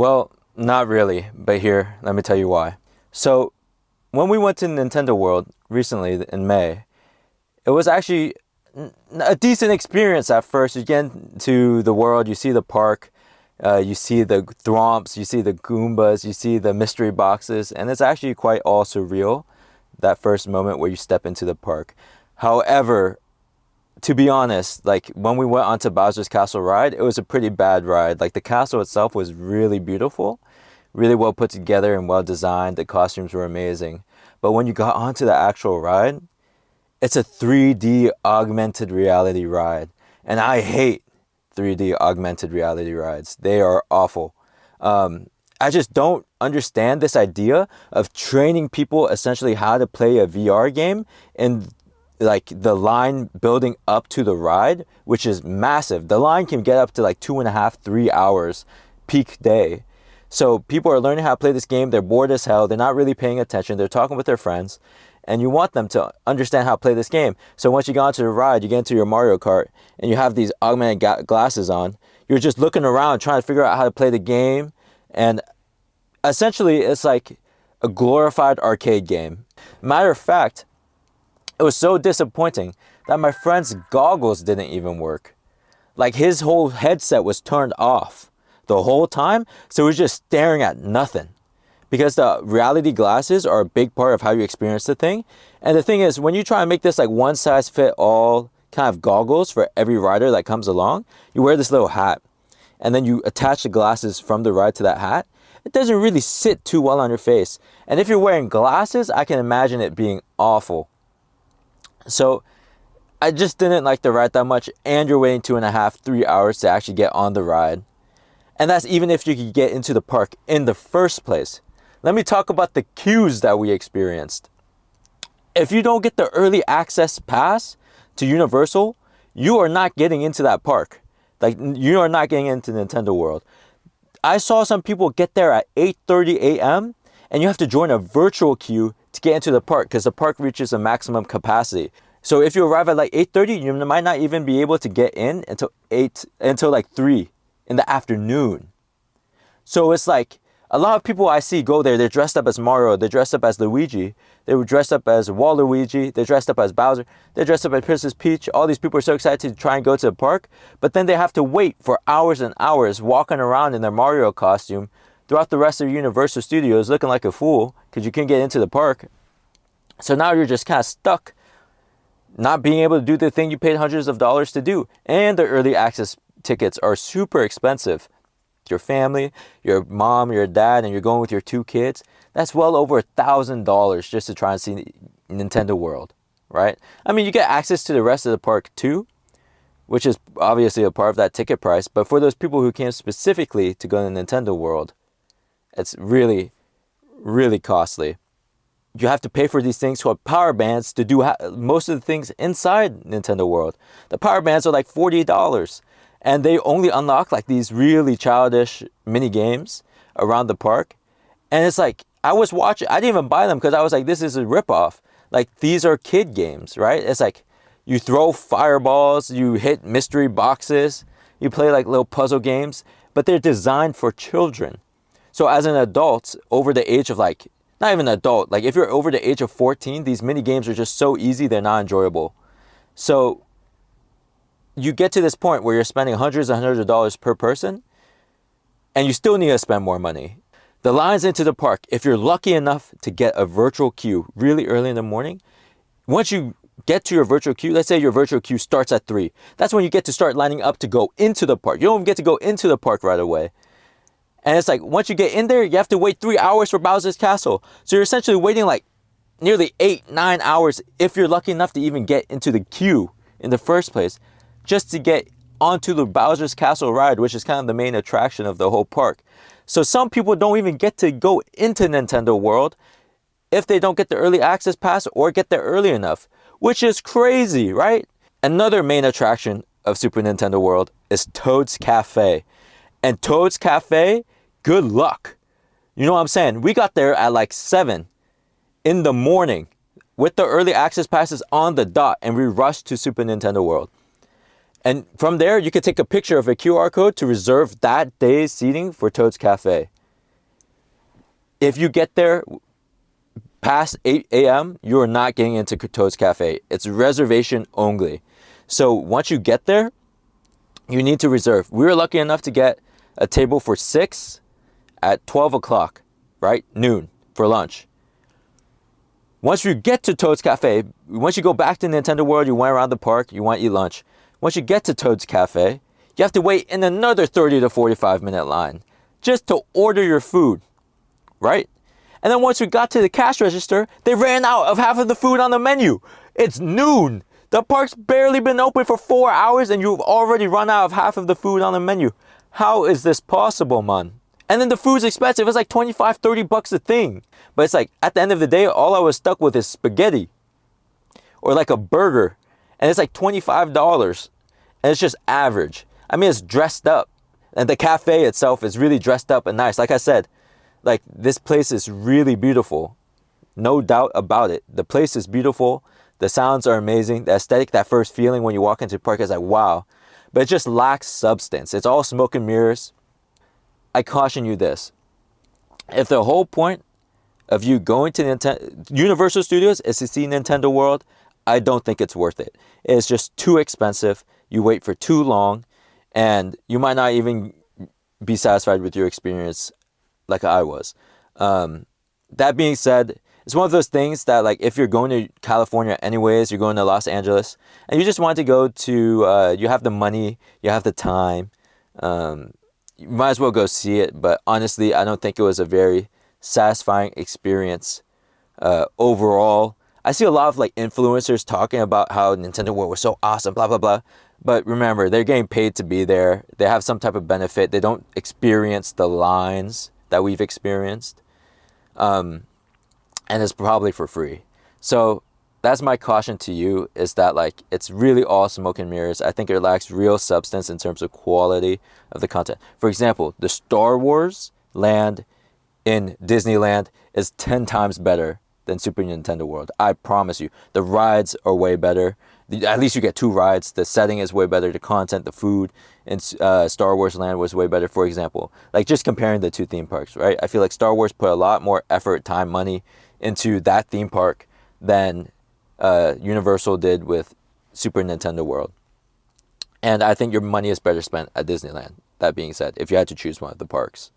Well, not really, but here, let me tell you why. So, when we went to Nintendo World recently in May, it was actually a decent experience at first. You get into the world, you see the park, you see the thwomps, you see the Goombas, you see the mystery boxes, and it's actually quite all surreal, that first moment where you step into the park. However, to be honest, like when we went onto Bowser's Castle ride, it was a pretty bad ride. Like the castle itself was really beautiful, really well put together and well designed. The costumes were amazing. But when you got onto the actual ride, it's a 3D augmented reality ride. And I hate 3D augmented reality rides. They are awful. I just don't understand this idea of training people essentially how to play a VR game and like the line building up to the ride, which is massive. The line can get up to like 2.5, 3 hours peak day. So people are learning how to play this game. They're bored as hell. They're not really paying attention. They're talking with their friends. And you want them to understand how to play this game. So once you go onto the ride, you get into your Mario Kart and you have these augmented glasses on. You're just looking around trying to figure out how to play the game. And essentially, it's like a glorified arcade game. Matter of fact, it was so disappointing that my friend's goggles didn't even work. Like his whole headset was turned off the whole time. So he was just staring at nothing. Because the reality glasses are a big part of how you experience the thing. And the thing is, when you try and make this like one size fit all kind of goggles for every rider that comes along, you wear this little hat. And then you attach the glasses from the ride to that hat. It doesn't really sit too well on your face. And if you're wearing glasses, I can imagine it being awful. So I just didn't like the ride that much. And you're waiting 2.5, 3 hours to actually get on the ride. And that's even if you could get into the park in the first place. Let me talk about the queues that we experienced. If you don't get the early access pass to Universal, you are not getting into that park. Like, you are not getting into Nintendo World. I saw some people get there at 8:30 a.m. and you have to join a virtual queue to get into the park because the park reaches a maximum capacity. So if you arrive at like 8:30, you might not even be able to get in until like 3 in the afternoon. So it's like, a lot of people I see go there, they're dressed up as Mario, they're dressed up as Luigi, they were dressed up as Waluigi, they're dressed up as Bowser, they're dressed up as Princess Peach. All these people are so excited to try and go to the park, but then they have to wait for hours and hours walking around in their Mario costume throughout the rest of Universal Studios looking like a fool because you can't get into the park. So now you're just kind of stuck not being able to do the thing you paid hundreds of dollars to do. And the early access tickets are super expensive. Your family, your mom, your dad, and you're going with your 2 kids, that's well over $1,000 just to try and see Nintendo World, right? I mean, you get access to the rest of the park too, which is obviously a part of that ticket price. But for those people who came specifically to go to Nintendo World, it's really, really costly. You have to pay for these things called power bands to do most of the things inside Nintendo World. The power bands are like $40. And they only unlock like these really childish mini games around the park. And it's like, I was watching, I didn't even buy them because I was like, this is a ripoff. Like, these are kid games, right? It's like, you throw fireballs, you hit mystery boxes, you play like little puzzle games, but they're designed for children. So as an adult, over the age of like, not even adult, like if you're over the age of 14, these mini games are just so easy, they're not enjoyable. So you get to this point where you're spending hundreds and hundreds of dollars per person and you still need to spend more money. The lines into the park, if you're lucky enough to get a virtual queue really early in the morning, once you get to your virtual queue, let's say your virtual queue starts at 3, that's when you get to start lining up to go into the park. You don't get to go into the park right away. And it's like, once you get in there, you have to wait 3 hours for Bowser's Castle. So you're essentially waiting like nearly 8-9 hours if you're lucky enough to even get into the queue in the first place, just to get onto the Bowser's Castle ride, which is kind of the main attraction of the whole park. So some people don't even get to go into Nintendo World if they don't get the early access pass or get there early enough, which is crazy, right? Another main attraction of Super Nintendo World is Toad's Cafe. And Toad's Cafe, good luck. You know what I'm saying? We got there at like 7 in the morning with the early access passes on the dot, and we rushed to Super Nintendo World. And from there, you could take a picture of a QR code to reserve that day's seating for Toad's Cafe. If you get there past 8 a.m., you are not getting into Toad's Cafe. It's reservation only. So once you get there, you need to reserve. We were lucky enough to get a table for 6 at 12 o'clock, right? Noon for lunch. Once you get to Toad's Cafe, once you go back to Nintendo World, you went around the park, you want to eat lunch. Once you get to Toad's Cafe, you have to wait in another 30 to 45 minute line just to order your food, right? And then once we got to the cash register, they ran out of half of the food on the menu. It's noon. The park's barely been open for 4 hours and you've already run out of half of the food on the menu. How is this possible, man? And then the food's expensive. It's like 25, 30 bucks a thing. But it's like, at the end of the day, all I was stuck with is spaghetti. Or like a burger. And it's like $25. And it's just average. I mean, it's dressed up. And the cafe itself is really dressed up and nice. Like I said, like, this place is really beautiful. No doubt about it. The place is beautiful. The sounds are amazing. The aesthetic, that first feeling when you walk into the park is like, wow. But it just lacks substance. It's all smoke and mirrors. I caution you this. If the whole point of you going to Universal Studios is to see Nintendo World, I don't think it's worth it. It's just too expensive. You wait for too long, and you might not even be satisfied with your experience like I was. That being said, it's one of those things that, like, if you're going to California anyways, you're going to Los Angeles, and you just want to go to, you have the money, you have the time, you might as well go see it. But honestly, I don't think it was a very satisfying experience overall. I see a lot of like influencers talking about how Nintendo World was so awesome, blah, blah, blah. But remember, they're getting paid to be there. They have some type of benefit. They don't experience the lines that we've experienced. And it's probably for free. So that's my caution to you, is that, like, it's really all smoke and mirrors. I think it lacks real substance in terms of quality of the content. For example, the Star Wars land in Disneyland is 10 times better than Super Nintendo World. I promise you. The rides are way better. At least you get 2 rides. The setting is way better. The content, the food in Star Wars Land was way better, for example. Like, just comparing the 2 theme parks, right? I feel like Star Wars put a lot more effort, time, money into that theme park than Universal did with Super Nintendo World. And I think your money is better spent at Disneyland, that being said, if you had to choose one of the parks.